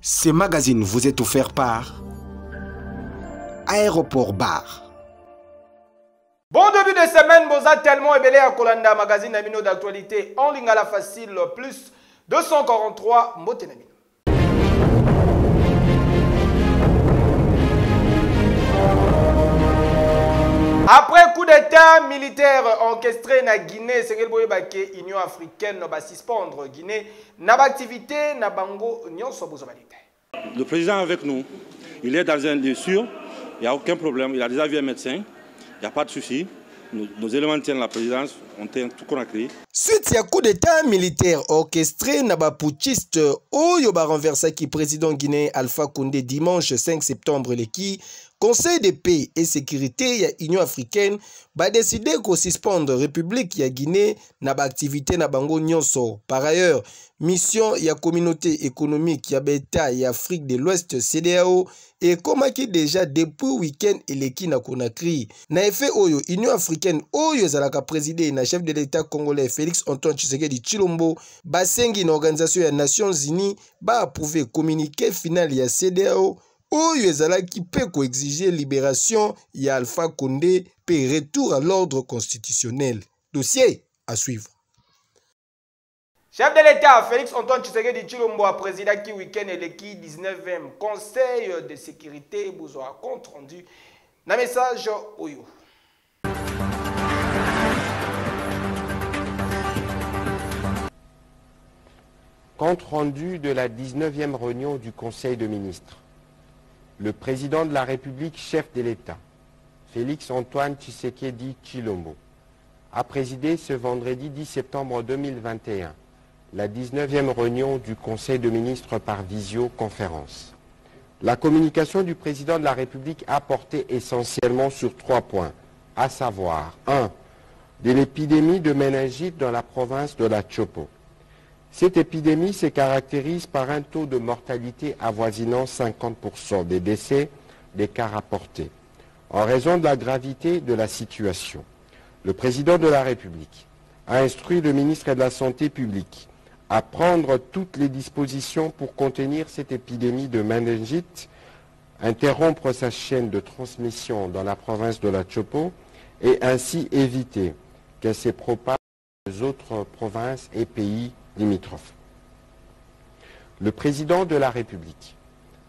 Ce magazine vous est offert par Aéroport Bar. Bon début de semaine, Boza tellement ébélé à Kolanda, magazine Amino d'actualité en ligne à la facile, plus 243 Motenamino. Après coup d'état militaire orchestré na Guinée, c'est que l'Union africaine va suspendre Guinée na activité na bango nyonso bozobalite. Le président est avec nous, il est dans un lieu sûr, il n'y a aucun problème, il a déjà vu un médecin, il n'y a pas de souci. Nos éléments tiennent la présidence, on tient tout qu'on a créé. Suite à coup d'état militaire orchestré na ba putschiste oyo ba renversa qui président guinéen Alpha Condé dimanche 5 septembre leki Conseil de paix et sécurité ya Union africaine ba décidé ko suspendre République ya Guinée na ba activité na bango nyonso. Par ailleurs, mission ya communauté économique ya beta ya Afrique de l'Ouest CEDEAO et komaki déjà depuis week-end eleki na Conakry. Na effet oyo Union africaine oyo zalaka présidé na chef de l'État congolais Félix Antoine Tshisekedi Tshilombo basengi na organisation ya Nations Unies ba approuvé communiqué final ya CEDEAO oyo ezalaki pe ko exiger libération ya Alpha Condé pe retour à l'ordre constitutionnel. Dossier à suivre. Chef de l'État, Félix Antoine Tshisekedi Tshilombo a présidé qui week-end et l'équipe 19e Conseil de sécurité Bouzoa compte rendu. Na message Oyo. Compte rendu de la 19e réunion du Conseil de ministres. Le président de la République, chef de l'État, Félix Antoine Tshisekedi Tshilombo, a présidé ce vendredi 10 septembre 2021 la 19e réunion du Conseil de ministres par visioconférence. La communication du président de la République a porté essentiellement sur 3 points, à savoir 1. De l'épidémie de méningite dans la province de la Chopo. Cette épidémie se caractérise par un taux de mortalité avoisinant 50% des décès des cas rapportés. En raison de la gravité de la situation, le président de la République a instruit le ministre de la Santé publique à prendre toutes les dispositions pour contenir cette épidémie de méningite, interrompre sa chaîne de transmission dans la province de la Chopo et ainsi éviter qu'elle se propage aux autres provinces et pays limitrophes. Le président de la République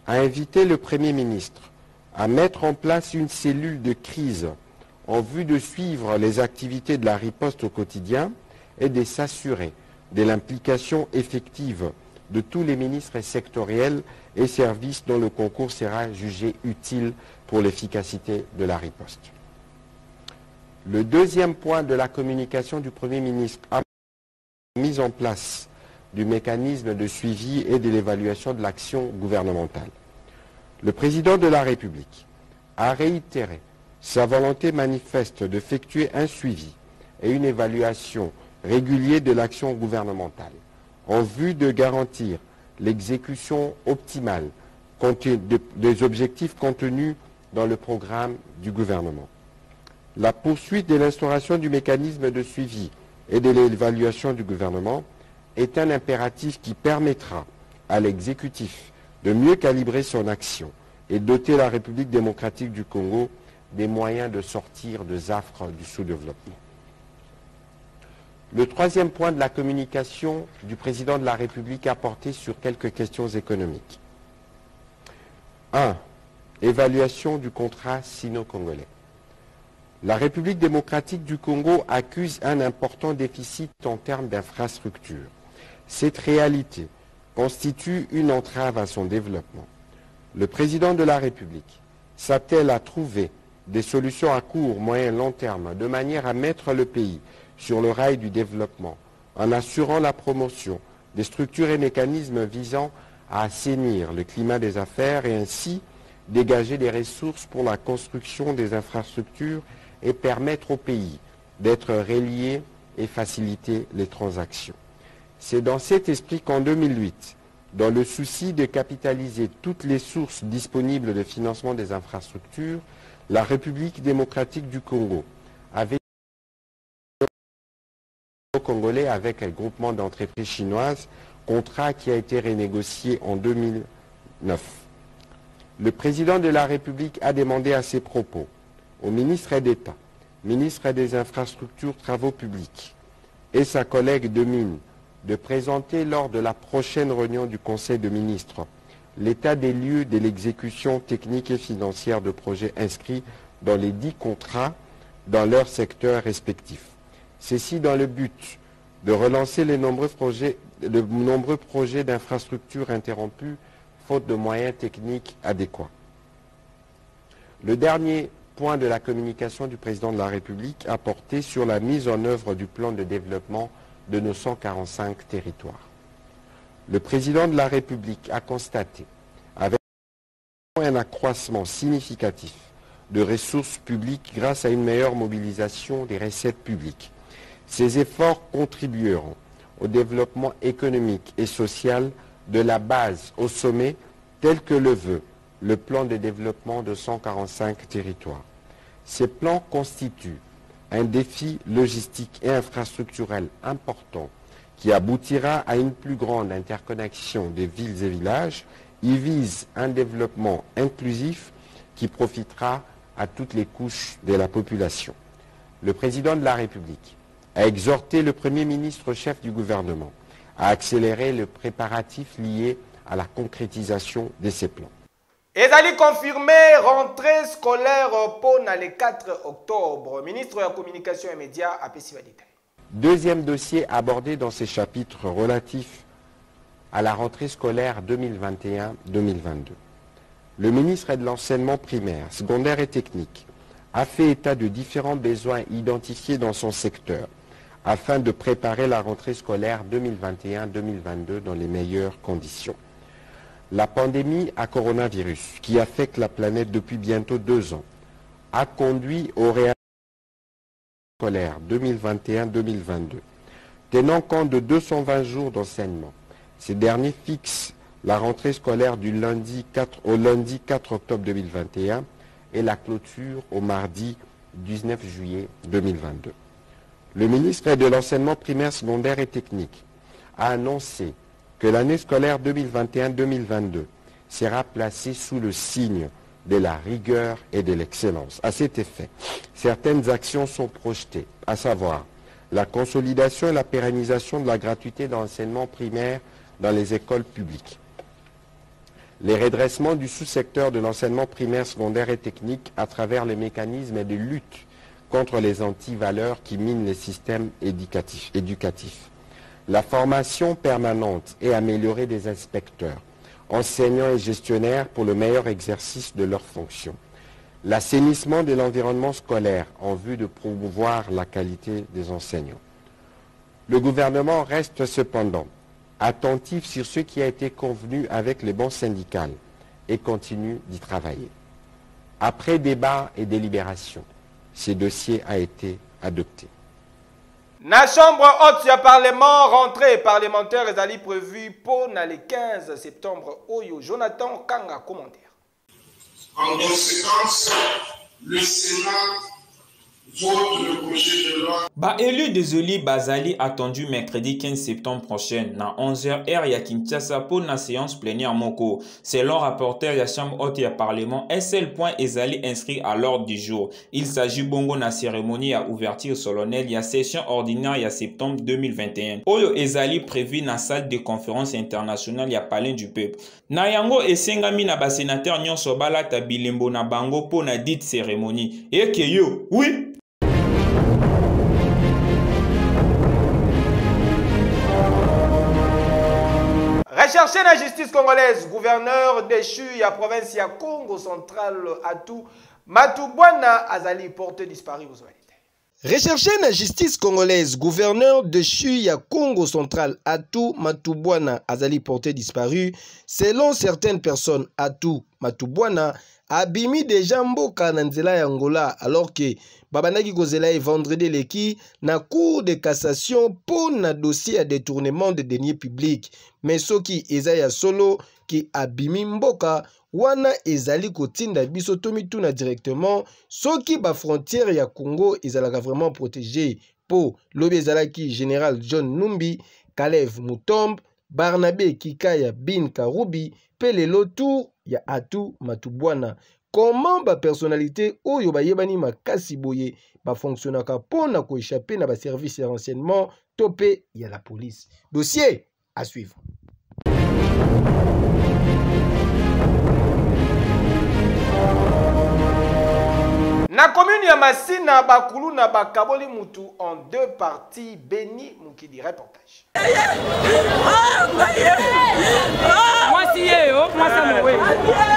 a invité le Premier ministre à mettre en place une cellule de crise en vue de suivre les activités de la riposte au quotidien et de s'assurer de l'implication effective de tous les ministres sectoriels et services dont le concours sera jugé utile pour l'efficacité de la riposte. Le deuxième point de la communication du Premier ministre a mise en place du mécanisme de suivi et de l'évaluation de l'action gouvernementale. Le président de la République a réitéré sa volonté manifeste d'effectuer un suivi et une évaluation régulier de l'action gouvernementale en vue de garantir l'exécution optimale des objectifs contenus dans le programme du gouvernement. La poursuite de l'instauration du mécanisme de suivi et de l'évaluation du gouvernement est un impératif qui permettra à l'exécutif de mieux calibrer son action et doter la République démocratique du Congo des moyens de sortir des affres du sous-développement. Le troisième point de la communication du président de la République a porté sur quelques questions économiques. 1. Évaluation du contrat sino-congolais. La République démocratique du Congo accuse un important déficit en termes d'infrastructures. Cette réalité constitue une entrave à son développement. Le président de la République s'attelle à trouver des solutions à court, moyen et long terme de manière à mettre le pays sur le rail du développement en assurant la promotion des structures et mécanismes visant à assainir le climat des affaires et ainsi dégager des ressources pour la construction des infrastructures et permettre au pays d'être relié et faciliter les transactions. C'est dans cet esprit qu'en 2008, dans le souci de capitaliser toutes les sources disponibles de financement des infrastructures, la République démocratique du Congo avait congolais avec un groupement d'entreprises chinoises, contrat qui a été renégocié en 2009. Le président de la République a demandé à ses propos au ministre d'État, ministre des Infrastructures, Travaux publics et sa collègue de mine de présenter lors de la prochaine réunion du Conseil de ministres l'état des lieux de l'exécution technique et financière de projets inscrits dans les 10 contrats dans leurs secteurs respectifs. Ceci dans le but de relancer les nombreux projets d'infrastructures interrompus faute de moyens techniques adéquats. Le dernier point de la communication du président de la République a porté sur la mise en œuvre du plan de développement de nos 145 territoires. Le président de la République a constaté, avec un accroissement significatif de ressources publiques grâce à une meilleure mobilisation des recettes publiques. Ces efforts contribueront au développement économique et social de la base au sommet, tel que le veut le plan de développement de 145 territoires. Ces plans constituent un défi logistique et infrastructurel important qui aboutira à une plus grande interconnexion des villes et villages. Il vise un développement inclusif qui profitera à toutes les couches de la population. Le président de la République a exhorté le Premier ministre chef du gouvernement à accélérer le préparatif lié à la concrétisation de ces plans. Ezali confirmé rentrée scolaire pour le 4 octobre. Ministre de la Communication et Médias a précisé les détails. Deuxième dossier abordé dans ces chapitres relatifs à la rentrée scolaire 2021-2022. Le ministre de l'Enseignement primaire, secondaire et technique a fait état de différents besoins identifiés dans son secteur afin de préparer la rentrée scolaire 2021-2022 dans les meilleures conditions. La pandémie à coronavirus, qui affecte la planète depuis bientôt 2 ans, a conduit au réarrêt scolaire 2021-2022. Tenant compte de 220 jours d'enseignement, ces derniers fixent la rentrée scolaire du lundi 4 au lundi 4 octobre 2021 et la clôture au mardi 19 juillet 2022. Le ministre de l'Enseignement primaire, secondaire et technique a annoncé que l'année scolaire 2021-2022 sera placée sous le signe de la rigueur et de l'excellence. À cet effet, certaines actions sont projetées, à savoir la consolidation et la pérennisation de la gratuité d'enseignement primaire dans les écoles publiques, les redressements du sous-secteur de l'enseignement primaire, secondaire et technique à travers les mécanismes de lutte contre les antivaleurs qui minent les systèmes éducatifs, la formation permanente et améliorée des inspecteurs, enseignants et gestionnaires pour le meilleur exercice de leurs fonctions, l'assainissement de l'environnement scolaire en vue de promouvoir la qualité des enseignants. Le gouvernement reste cependant attentif sur ce qui a été convenu avec les bancs syndicales et continue d'y travailler. Après débat et délibération, ce dossier a été adopté. La chambre haute du Parlement, rentrée parlementaire est prévue pour le 15 septembre. Oyo, Jonathan Kanga, commentaire. En conséquence, le Sénat vote le projet de loi. Élu désolé Bazali attendu mercredi 15 septembre prochain na 11h heure ya Kinshasa pour la séance plénière Moko. Selon rapporteur de la chambre haute du Parlement, un seul point ezali inscrit à l'ordre du jour. Il s'agit bongo na cérémonie à ouverture solennelle ya session ordinaire ya septembre 2021. Oyo ezali prévu na salle de conférence internationale ya Palais du Peuple. Na yango esengami na ba sénateur nyonso balata bilembo na bango pour na dite cérémonie. Et que yo, oui. Recherché la justice congolaise, gouverneur déchu à province ya Congo central Atou, Matubwana Azali porté disparu aux oualités. Recherché la justice congolaise, gouverneur déchu à Congo central Atou, Matubwana Azali porté disparu, selon certaines personnes, Atou, Matubwana abimi déjà mboka na nzela ya Angola alors que babandaki kozela et vendredi leki na cour de cassation pour na dossier à détournement de deniers publics. Mais soki eza ya solo ki abimi mboka wana ezali kotinda biso tomituna directement soki ba frontière ya Congo ezalaka vraiment protégé pour lobi ezalaki général John Numbi, Kalev Mutombe, Barnabé Kikaya Bin Karubi pe lelo tour ya Atu Matubwana. Comment ba personnalité oyo bayebani makasi boye ba fonctionnaka pona ko échapper na ba service de renseignement topé ya la police. Dossier à suivre. Na commune ya Masina bakulu na bakaboli mutu en deux parties. Béni Mukidi reportage.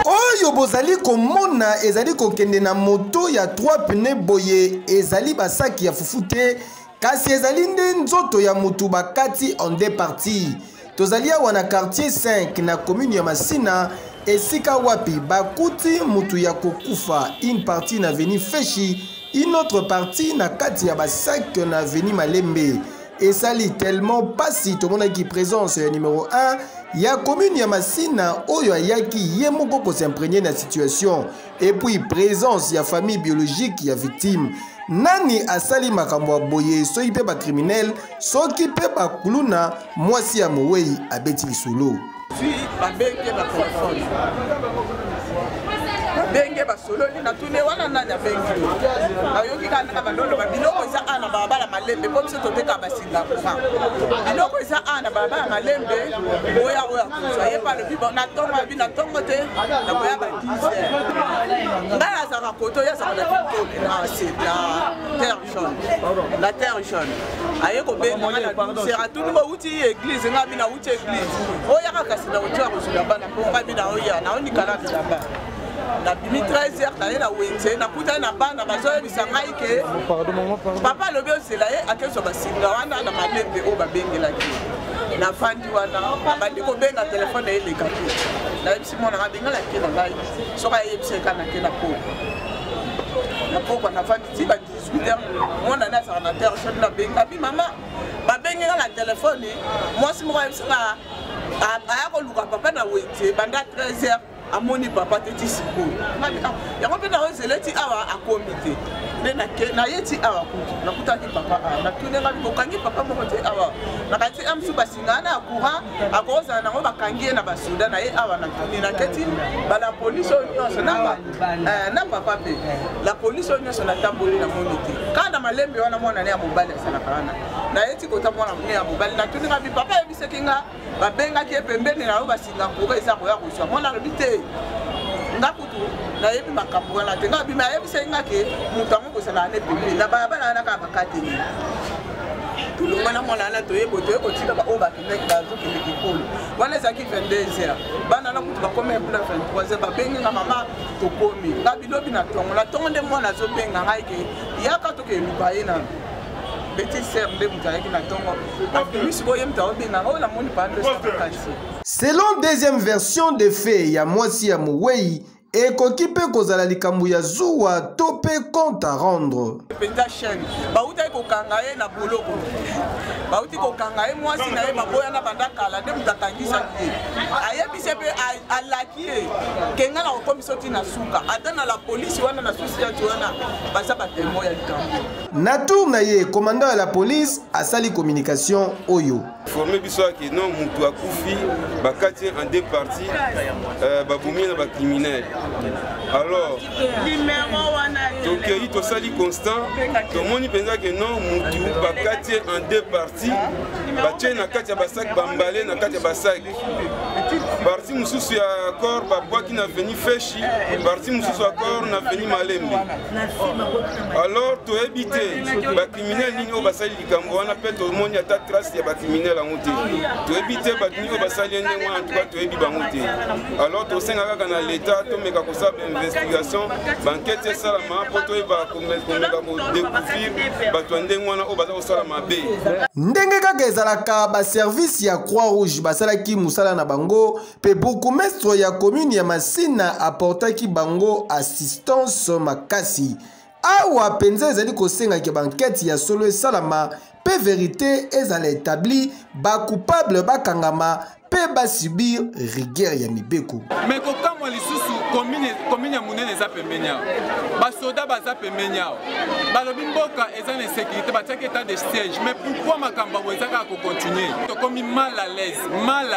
Oyo bozali komona ezali kokende na moto ya 3 pneus boye ezali basaki ya fufute kasi ezali nde nzoto ya mutu bakati en deux parties. Tozali awa na quartier 5 na commune ya Masina esika wapi bakuti mutu ya kokufa, une partie na veni Feshi, une autre partie na kati ya basak na veni Malembe. Esali tellement pasi tomonaki présence ya numéro 1 ya commune ya Masina oyo ayaki ye moko ko s'imprégner na situation et puis présence ya famille biologique ya victime. Nani asali makambo boye soki pe ba criminel soki pe ba kuluna mwasi ya Mowei abeti lisolo. Babenge ba téléphone babenge ba solo ni na tune wana nani abenge ayoki kana bandolo babiloko eza ana babala Malembe po biso toteka basinga kufa biloko eza ana babala Malembe oya kusa ye pa le bibo na tongo te na boya ba 10 ngala za koto ya za na kito na c'est la terre jaune aye ko benga na sera tunu ba uti église ngabi na uti église oya ka kasina uti wa kusula bana po ngabi na oya na oni kala ba na bimi 13h na na wente na kuta na bana bazoye bisangai ke papa lobi osela ye akeso basinga wana na Malembe o babengela ki na fandi wana bandi ko benga telefone ele kapi na bisi mona ngabengela ki na ngai soka ye biseka na ke na poko na fandi ti ba 18h mona na sa na terre chaque na benga bi mama babengela na telefone moi si mo ka bisika aya ko luka papa na wente banda 13h amoni papa te ti siko yango pe na ozeleti awa akomite na yeti awa na kutaki papa na tunenga bokangi papa moko te awa na kati amsu basingana akura akoza na ngo bakangi na basuda na ye awa na tuni na keti bala police nyonso na papa pe la police nyonso na tamboli na monite kana Malembe wana mwana ne ya mobali asala kana na yeti kota mwana ne ya mobali na tunenga bi papa yebisekinga babenga ki pembeni na basinga ko eza ko ya kuswa mwana robite ngakutu na yebi makambo na tenga bi ma yebi senga ke mutango ko sala ne pembe na baba na ka bakate ni tulunga na mwana na toyebo ko tika ba oba kineki bazo kineki polo wana zaki 22h bana na kutu ba kome pula 23h ba benga na mama to komi ngabi lobi na tongo nde mwana zo benga ngai ke yaka to ke lubaye na selon deuxième version des faits ya mwasi ya Mowei ekoki pe kozala likambo ya zuwa to pe compte à rendre penza chaîne bauta ko kanga ye na boloko bauti ko kanga ye mwasi na ye baboya na bandaka de mutakangisa ye ayebise pe alakie kenga na komisoti na suka atana la police wana na susi ya tuana basa batemo ya likambo na tour na ye commandant ya la police asali communication oyo formé biso ki non mutu akufi bakati en deux parties babumi na ba criminel. Alors tokei tosali constant tomoni penza ke non mutu bakati en deux parties batie na kati ya basak bambale na kati ya basak parti mususu ya corps babwaki na veni Feshi parti mususu ya corps na veni Malembe. Alors toyebi te bacriminel nini oyo basali likambo wana mpe tomoni ata trace ya bacriminel yango te toyebi te bato nini oyo basali ndenge wana tuka toyebi bango te. Alors tosenga kaka na leta tomeka kosala investigation bankete esalama mpo toyeba komeka kodécouvrir bato ya ndenge wana oyo baza kosala mabe. Ndenge kaka ezalaka baservice ya Croix Rouge basalaki musala na bango pe bourgmestre ya commune ya Masina apportaki bango assistance makasi. Awa penza ezali kosenga ke bankete ya solo esalama pe vérité ezala établi ba coupable bakangama pe basubir rigueur ya mibeko. Mais kokamwa lisusu commune ya munene eza pembeni awa basoda baza pembeni awa balobi mboka eza na sécurité batiaki état de siège. Mais pourquoi makambo yango eza kaka kocontinue tokomi mal à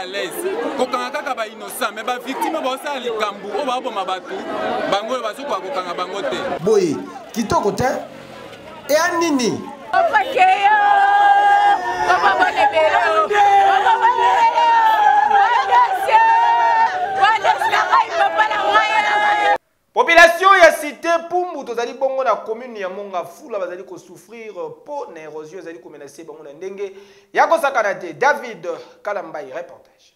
l'aise kokanga kaka bainnocent mais bavictime baosala likambo oyo baoboma bato bango oyo bazokoka kokanga bango te boye kitoko te eya nini population ya cité Pumbu tozali bongo na commune ya Mongafula bazali ko souffrir po na érosion ezali ko menacer bango na ndenge ya ko sakana te. David Kalambai reportage.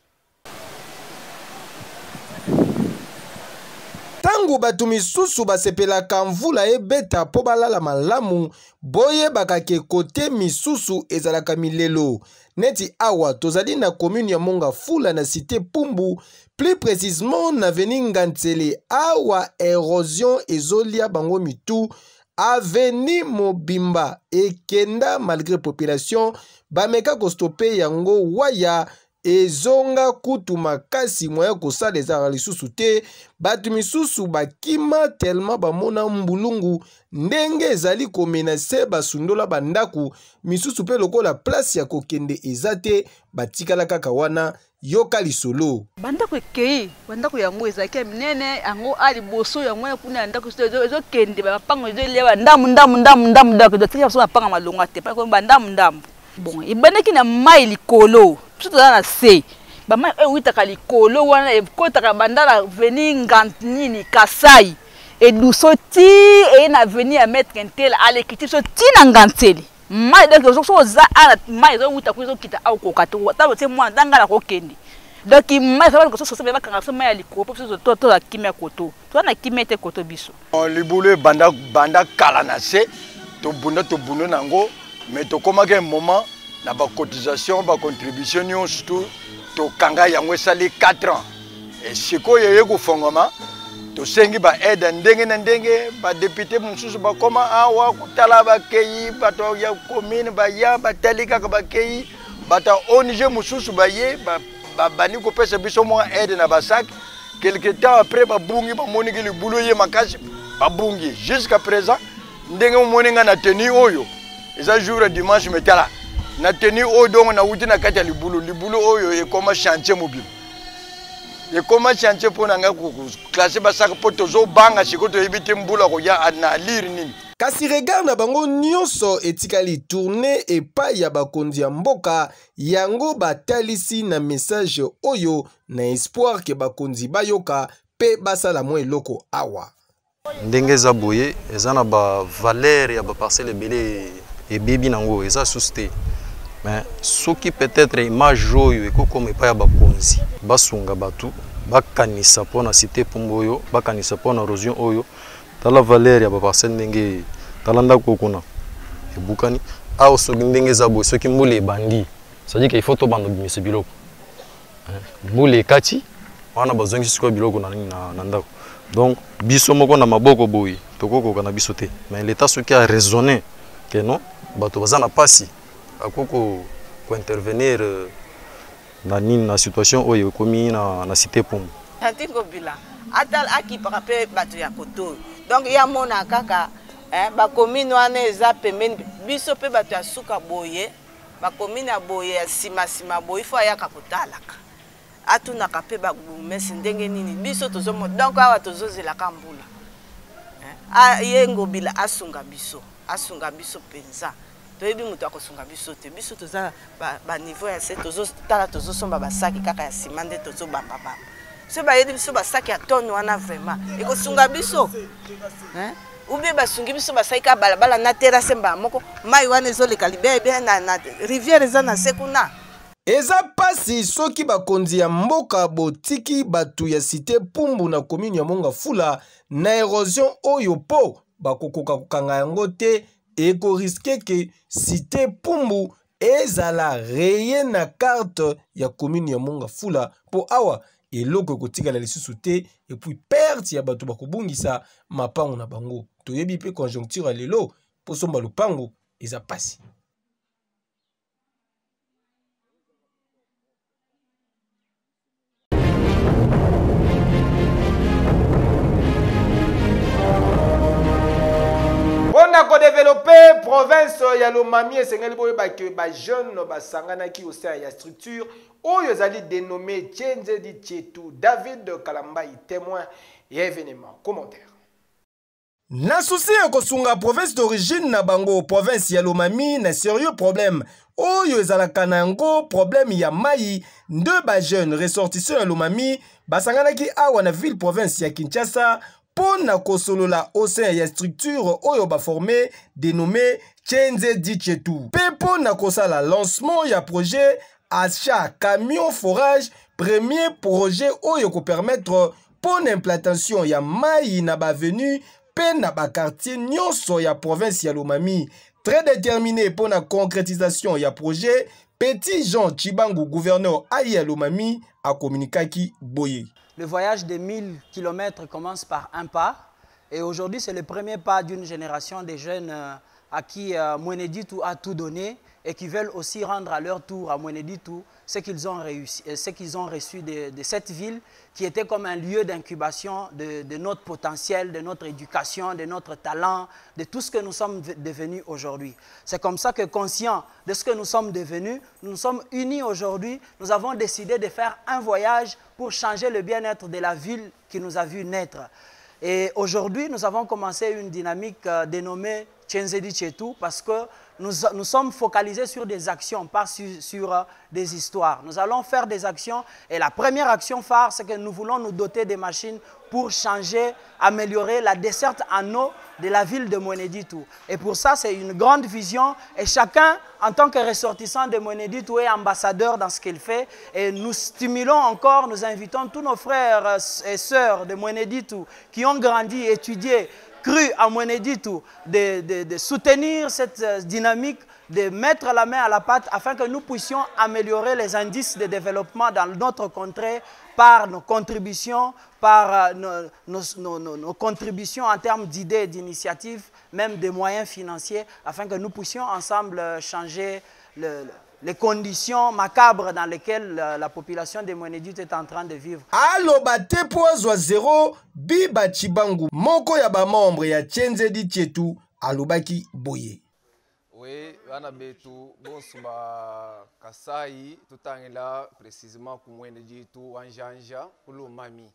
Tangu batu misusu basepelaka mvula ebeta po balala malamu boye bakake kote misusu ezalaka milelo. Neti awa tozali na commune ya Mongafula na cité Pumbu, plus précisément na veni Ngantsele awa érosion ezolia bango mitu aveni mobimba ekenda malgré population bameka kostope yango waya ezonga kutu makasi moya kosala ezala lisusu te batu misusu bakima tellement bamona mbulungu ndenge ezali komenase basundola bandaku misusu pe lokola place ya kokende ezate batikala kaka wana yoka lisolo bandako ekei bandako yango ezaki minene yango ali boso yango kuna ndako ezokende bapango ezolewa ndamu ndako dotika so bapanga malonga te pa ko ndamu bon ibandaki na mai likolo tout dans la C ba mai witaka likolo wana ekotaka bandala veni ngantini kasai et dusoti et na veni à mettre intel ale kiti so tina Ngantsele mai donc so za ana mai zo wita kuzo kita au kokato tabo te mwa ndanga la kokende donc mai ça va ko so ba kanga so mai likolo so to la kimia koto to na kimete koto biso libule banda kala na se to bunda nango mais to komaka un moment na ba cotisation ba contribution surtout to kanga yango esali 4 ans et siko yeye ko fongoma to sengi ba aide ndenge na ndenge ba député mususu ba koma awa kutala ba kei bato ya commune ba ya ba telika ka ba kei bata ONG mususu ba ye ba bani ko pesa biso mo aide na ba sac quelque temps après ba bungi ba moniki le boulot ye makasi ba bungi jusqu'à présent ndenge mo moninga na tenue oyo eza jour dimanche metala na tenue oyo donc na wuti na kati ya libulu oyo ekoma chantier mobile ekoma chantier po na nga ko classer basaka po tozo banga sikoto ebite mbula ko ya na lire nini kasi regard na bango nyonso etikali tourner epai ya bakonzi ya mboka yango batalisi na message oyo na espoir ke bakonzi bayoka pe basala mo eloko awa ndenge za boye eza na ba valeur ya ba parcelle ebele et bibi nango eza susté mais soki peut-être image oyo ekokoma epai ya bakonzi basunga batu bakanisa mpona cité Pumbu oyo bakanisa mpona érosion oyo tala valeur ya baparcelle ndenge tala ndako kuna ebukani awa soki ndenge eza boye soki mbula ebandi c'est-à-dire qu'il faut tobanda bimisa biloko mbula ekati wana bazongisi sikoyo biloko na ndako donc biso moko na maboko boye tokokoka na biso te mais l'état soki a raisonné que non bato baza na pasi akoko ko intervenir na situation oyo ekomi na cité Pumbu Tantingo bila atal aki parape bato ya koto donc ya mona kaka ba commune wana eza pembeni biso pe bato ya suka boye ba commune ya boye ya sima boye fo ya kakotalaka atuna kape ba gumesi ndenge nini biso tozomo donc awa tozozela kambula yengo bila asunga biso penza toyebi mutu akosunga biso te biso toza ba niveau ya se tozotala tozosomba basaki kaka ya sima nde tozobamba so bayebi biso basaki ya tonne wana vraiment ekosunga biso ubie basungi biso basaki ka balabala na terrasse mba moko mai wana ezoleka libebe na rivière eza na se kuna eza pasi soki bakonzi ya mboka botiki batu ya cité Pumbu na commune ya Mongafula na érosion oyo po bakokoka kokanga yango te eko riske ke cité Pumbu ezala reye na carte ya commune ya Mongafula po awa eloko ekotikala lisusu te et puis perte ya bato bakobungisa mapango na bango toyebi pe conjoncture lelo po somba lupango eza pasi développer province ya Lomami esengeli boye ba que ba jeune ba sangana ki au sein ya structure oyo ezali dénommé Tchenzedi Tchetou. David Kalambai, témoin et événement. Commentaire. Na souci ya kosunga province d'origine na bango province ya Lomami na sérieux problème oyo ezalaka na yango problème ya mai nde ba jeune ressortissant ya Lomami basanganaki awa na ville province ya Kinshasa pour na kosolola au sein ya structure oyo ba formé dénommé Tchenzedi Tchetou. Pe pour na kosala lancement ya projet achat camion forage premier projet oyo ko permettre pour l'implantation ya mai na ba venu pe na ba quartier nyonso ya province ya Lomami. Très déterminé pour la concrétisation ya projet, Petit Jean Chibangu, gouverneur Aïe Lomami, a communiqué qui boye. Le voyage de 1000 km commence par un pas. Et aujourd'hui, c'est le premier pas d'une génération de jeunes à qui Mweneditu a tout donné et qui veulent aussi rendre à leur tour à Mweneditu ce qu'ils ont reçu de cette ville qui était comme un lieu d'incubation de notre potentiel, de notre éducation, de notre talent, de tout ce que nous sommes devenus aujourd'hui. C'est comme ça que, conscients de ce que nous sommes devenus, nous sommes unis aujourd'hui, nous avons décidé de faire un voyage pour changer le bien-être de la ville qui nous a vu naître. Et aujourd'hui, nous avons commencé une dynamique dénommée Tchenzedi Tchetou parce que nous sommes focalisés sur des actions, pas sur des histoires. Nous allons faire des actions et la première action phare, c'est que nous voulons nous doter des machines pour changer, améliorer la desserte en eau de la ville de Mweneditu. Et pour ça, c'est une grande vision et chacun, en tant que ressortissant de Mweneditu, est ambassadeur dans ce qu'il fait. Et nous stimulons encore, nous invitons tous nos frères et sœurs de Mweneditu qui ont grandi, étudié, cru à Mweneditu, de soutenir cette dynamique, de mettre la main à la pâte afin que nous puissions améliorer les indices de développement dans notre contrée par nos contributions, par nos contributions en termes d'idées et d'initiatives, même des moyens financiers, afin que nous puissions ensemble changer les conditions macabres dans lesquelles la population de Mweneditu est en train de vivre. Aloba Tepoazwa Zero, Biba Chibangu, Moko Yaba membre ya Tchenzedi Tchetou, Alobaki Boye. Oui, wana betu bonsuba Kasai, tutangela précisément ku Mweneditu wanjanja ku Lomami.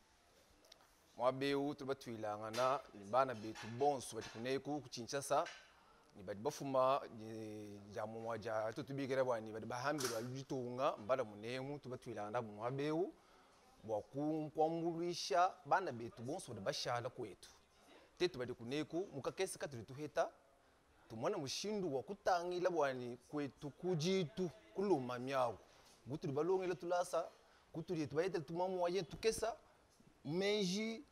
Mwa beu tubatwila ngana bana betu bonsuba tuneku ku Kinshasa. Ni badi bafuma jamu waja tutubikira bwani badi bahambirwa lujitunga mbala munemu tubatwilanda mu mabeu bwaku kwambulisha bana betu bonso bashala kwetu tetu badi kuneku mukakesi katuli tuheta tumwana mushindu wa kutangila bwani kwetu kujitu kuluma myao gutuli balongela tulasa kutuli tubayete tumamu waje tukesa meji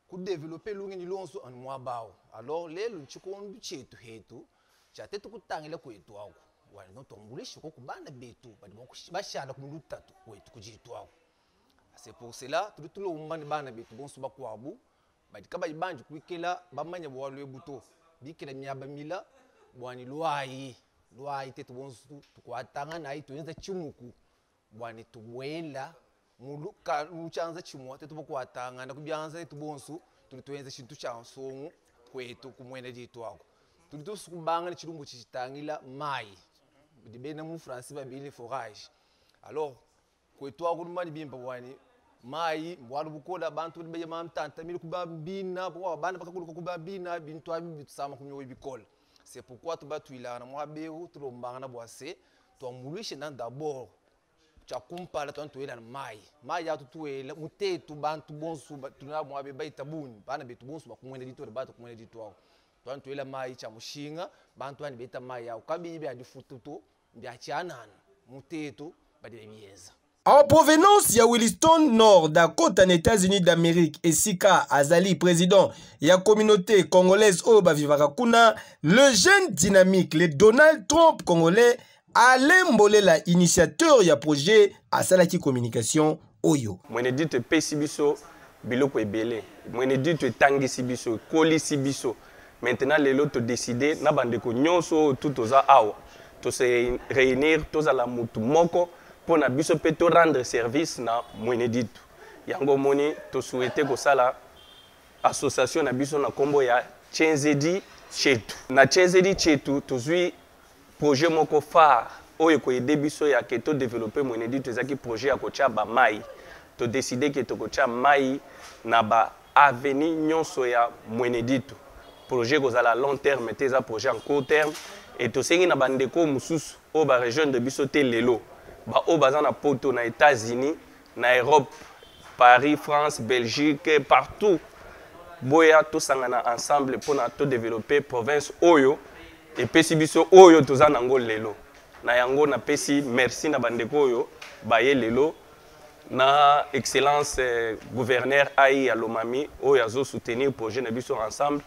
ku développer lungeni lonso en mwabao alors lelo nchikondu chetu hetu chatetu kutangila kwetu ako wali notombulisha ko kubana betu badi bashala kumulutatu kwetu kujitu ako. C'est pour cela tulo umbani bana betu bonso bakwabu badi kaba ibanji kwikela bamanya bwalwe buto bikela myaba mila bwani lwai tetu bonso tukwatanga na ituenza chimuku bwani tubwela muluka luchanza chimwa tetu bokwatanga na kubyanza tetu bonso tulituenza chintu cha nsongo kwetu kumweneditu ako tulitusu kubanga ni chilumbu chitangila mai dibena mu France babili forage alors kwetu ako lumani bimba bwani mai mbwalu bukola bantu beje mamtanta mili kubambina bwa bana bakakulu kubambina bintu abi tusama kumyo bikola. C'est pourquoi tu batwila na mwabeu tulombanga na bwase twamuluishe nan d'abord chakumpala twantuela mai ya tutuela mutetu bantu bonsu tuna mwabe baita buni bana betu bonsu bakumwene dito bato kumwene dito wao twantuela mai cha mushinga bantu ani beta mai ya ukabibi adifututo mbiachanana mutetu badi biyenza. En provenance ya Williston Nord Dakota en États-Unis d'Amérique et Sika Azali, président de la communauté congolaise Oba Vivarakuna, le jeune dynamique, le Donald Trump congolais, Alain Mbolela, initiateur ya projet à Salaki Communication Oyo. Mweneditu pesi biso biloko ebele. Mweneditu tangisi biso, kolisi biso. Maintenant lelo to décider na bandeko nyonso tout oza awa. To se réunir toza la mutu moko pour na biso pe to rendre service na Mweneditu. Yango moni to souhaiter ko sala association na biso na kombo ya Tchenzedi chetu na chezeli chetu tozwi projet moko phare oyo koyede biso ya ke to développer mwenedi tozaki projet ya kotia ba mai to décider ke to kotia mai na ba avenue nyonso ya mweneditu projet kozala long terme te eza projet en court terme et tosengi na bandeko mosusu oyo ba région de biso te lelo ba oyo baza na poto na États-Unis na Europe Paris France Belgique partout boya tosangana ensemble pour na to développer province oyo et pesi biso oyo toza nango lelo na yango na pesi merci na bandeko oyo baye lelo na excellence gouverneur Aïe Alomami oyo azo soutenir projet na biso ensemble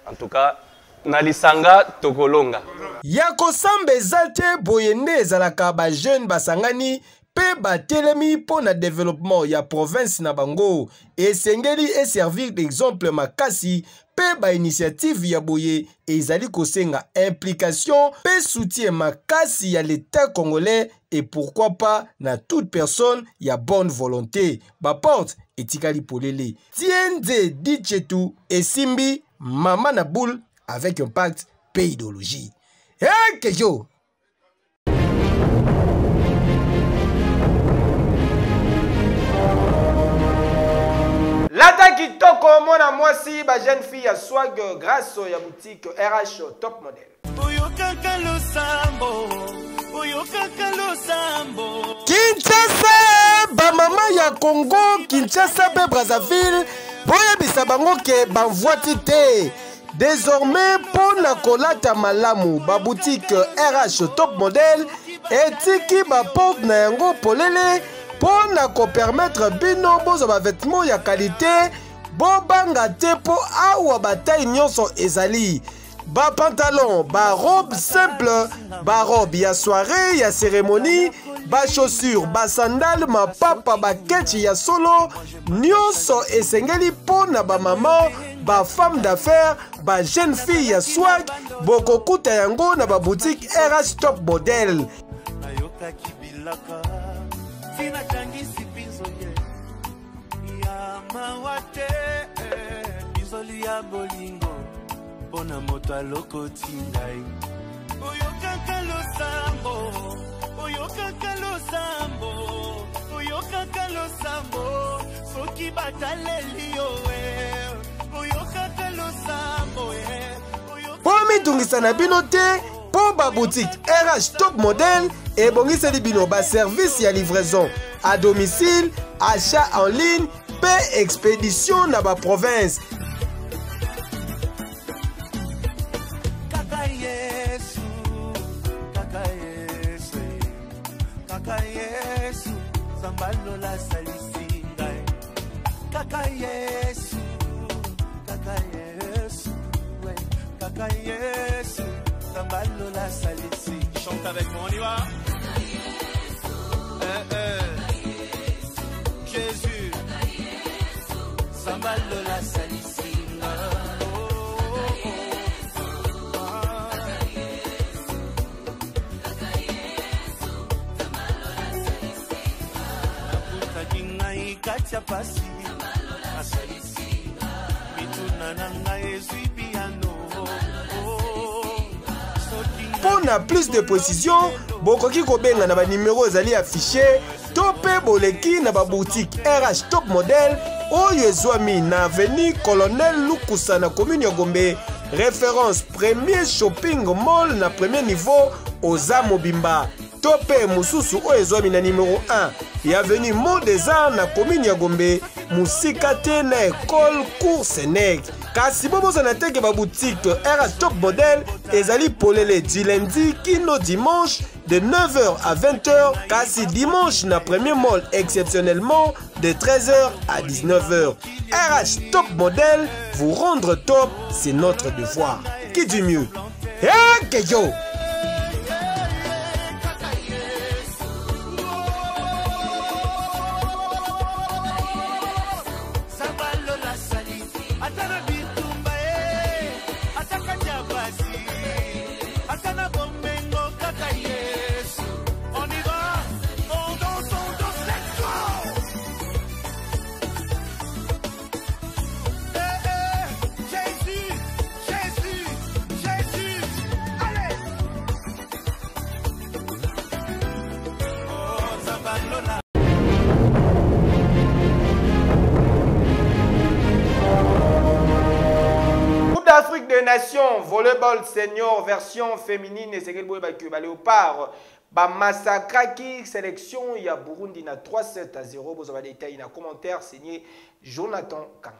en tout cas na lisanga tokolonga ya kosamba eza te boyende ezalaka ba jeune basangani pe batelemi mpo na développement ya province na bango esengeli eservir d'exemple makasi pe ba initiative ya boye ezali kosenga implication pe soutien makasi ya l'état congolais et pourquoi pas na toute personne ya bonne volonté ba porte etikali polele tienze dichetu esimbi mama na boule avec un pacte pe idéologie kejo Lata kitoko mona mwasi ba jeune fille ya swag grâce ya boutique RH Top Model. Kinshasa ba mama ya Congo Kinshasa pe Brazzaville boya bisabango ke banvoiti te. Désormais pour na kolata malamu ba boutique RH Top Model etiki ba porte na yango polele pour na ko permettre bino bozo ba vêtements ya qualité bo banga te po awa bataille nyonso ezali ba pantalon ba robe simple ba robe ya soirée ya cérémonie ba chaussures ba sandales ma papa ba ketchi ya solo nyonso esengeli po na ba maman ba femme d'affaires ba jeune fille ya swag boko kuta yango na ba boutique RH Top Model. Sinachangisi pinzoye ya mawate pinzoli ya bolingo pona moto alokoti ngai oyokaka losambo soki bataleli yo oyokaka losambo po mitungisa na bino te po ba boutique RH Top Model et bongiseli bino ba service ya livraison à domicile, achat en ligne, paie expédition na ba province. Chante avec moi, on y va. Jésus, Sambal de la Salicinga. Katia pasi, mituna nanga ezui piano. Pour na plus de précision, bokoki kobenga na ba numéro ezali affiché to pe boleki na ba boutique RH Top Model oyo ezwami na avenue Colonel Lukusa na commune ya Gombe, référence premier shopping mall na premier niveau Oza Mobimba. To pe mususu oyo ezwami na numéro 1 ya avenue Mont des Arts na commune ya Gombe, musika te na école cours Sénègue. Kasi boboza na teke ba boutique RH Top Model ezali polele du lundi kino dimanche de 9h à 20h. Kasi dimanche na premier mall exceptionnellement de 13h à 19h. RH Top Model, vous rendre top, c'est notre devoir. Qui dit mieux? Kejo! Nations volleyball senior version féminine et c'est que Léopard ba massacraki sélection ya Burundi na 3-7-0. Vous avez des détails dans commentaire signé Jonathan Kanga.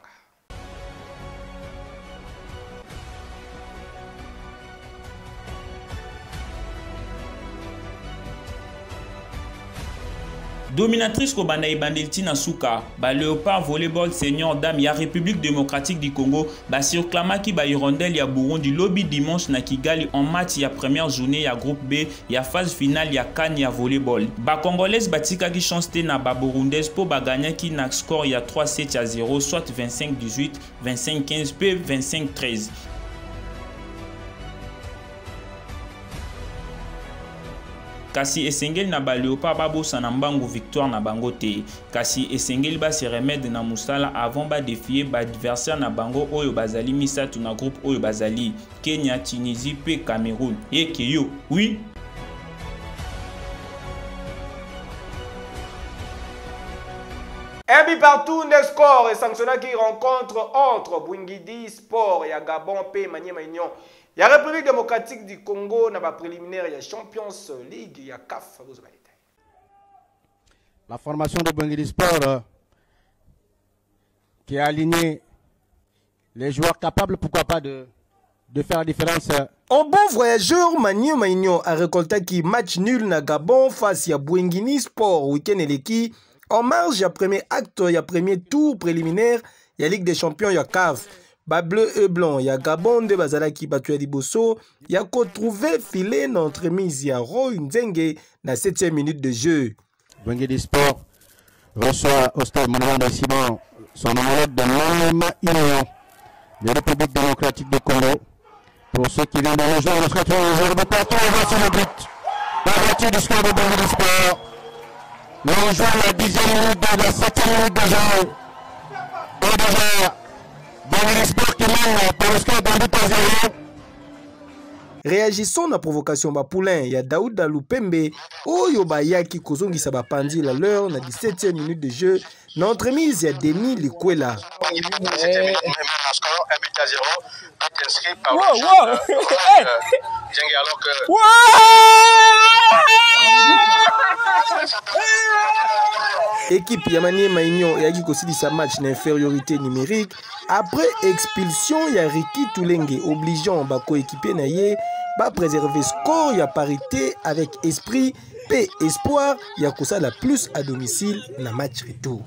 Dominatrice Kobanda Ibandelti Nasuka, ba Léopard volleyball senior dame ya République démocratique du Congo, ba surclama ki ba Hirondelle ya Burundi lobby dimanche na Kigali en match ya première journée ya groupe B ya phase finale ya CAN ya volleyball. Ba Congolaise batika ki chance te na ba Burundaise po ba gagner ki na score ya 3-7-0 soit 25-18, 25-15 p 25-13. Kasi esengeli na ba Léopard babosa na mbangu victoire na bango te. Kasi esengeli ba se remettre na musala avant ba défier ba adversaire na bango oyo bazali misatu na groupe oyo bazali Kenya, Tunisie pe Cameroun. Eke yo, oui. Un but partout, ne score et sanctionné qui rencontre entre Bwingidi Sport et Gabon P Maniema Union. Il y a la République démocratique du Congo, dans la préliminaire, il y a Champions League, il y a CAF. La formation de Bwingidi Sport qui a aligné les joueurs capables, pourquoi pas, de faire la différence. Un bon voyageur, Maniema Union a récolté qui match nul na Gabon face à Bwingidi Sport, week-end et l'équipe. En marge, il y a premier acte, il y a premier tour préliminaire, il y a Ligue des Champions, il y a CAF. Ba bleu et blanc, il y a Gabon de Bazalaki Batuya Diboso, il y a qu'à trouver filet d'entremise, il y a Roy Nzenge dans la 7e minute de jeu. Bwingidi Sport reçoit au stade Monument de Simon son homologue de Maniema Union, de République démocratique du Congo. Pour ceux qui viennent de rejoindre, on se retrouve de partout, voici le but. La voiture du score de Bwingidi Sport. Nous rejoignons la 10e minute de la 7e minute de jeu. Et déjà, Bwingidi Sport qui mène pour le score d'un but à 0. Réagissons à la provocation ba poulain, il y a Daouda Lupembe, Oyo Bayaki Kozongisa ba Pandi la l'heure, na 17e minute de jeu. N'entremise, il y a Denis Likwela. Équipe Maniema Union et Agi Kosidi sa match d'infériorité numérique. Après expulsion, il y a Riki Toulenge obligeant ba coéquipier naie ba préserver score, il y a parité avec esprit et espoir, il y a Kosa la plus à domicile na match retour.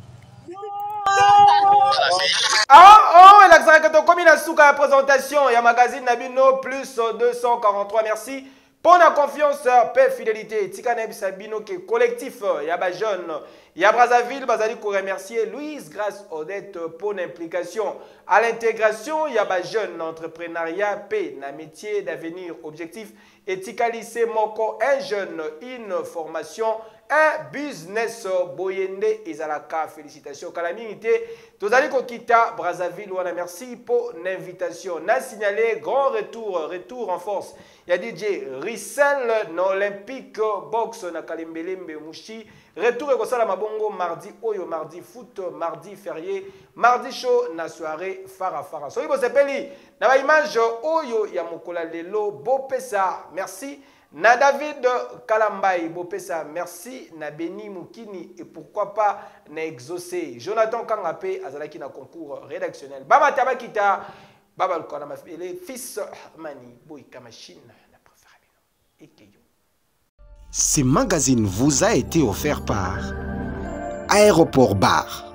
Comme il a sous la présentation, il y a magazine Nabino plus 243, merci. Pour la confiance, paix, fidélité, Tikanem Sabino qui est collectif, il y a des jeunes, il y a Brazzaville, Bazali pour remercier Louise, grâce Odette pour l'implication. À l'intégration, il y a des jeunes, entrepreneuriat, paix, un métier d'avenir, objectif, et Tikalice Moko, un jeune, une formation, un business, Boyende et Zalaka, félicitations. Calamité, Tozali Kokita, Brazzaville, on a merci pour l'invitation. On a signalé grand retour en force. Il y a DJ Rissel, dans l'Olympique Box, na Kalembelembe Mouchi. Retour et Kosala Mabongo, mardi, Oyo, mardi foot, mardi férié, mardi show, na soirée, Fara. Soyez vous appelez, na image, Oyo, Yamokola Lelo, Bopesa, merci. Na David Kalambay, Bopesa, merci. Na Beni Moukini, et pourquoi pas, na Exaucé. Jonathan Kangapé, Azalaki na concours rédactionnel. Baba Tabakita, Baba Lukanama, fils Mani, Boïka Machine, la préférée. Ce magazine vous a été offert par Aéroport Bar.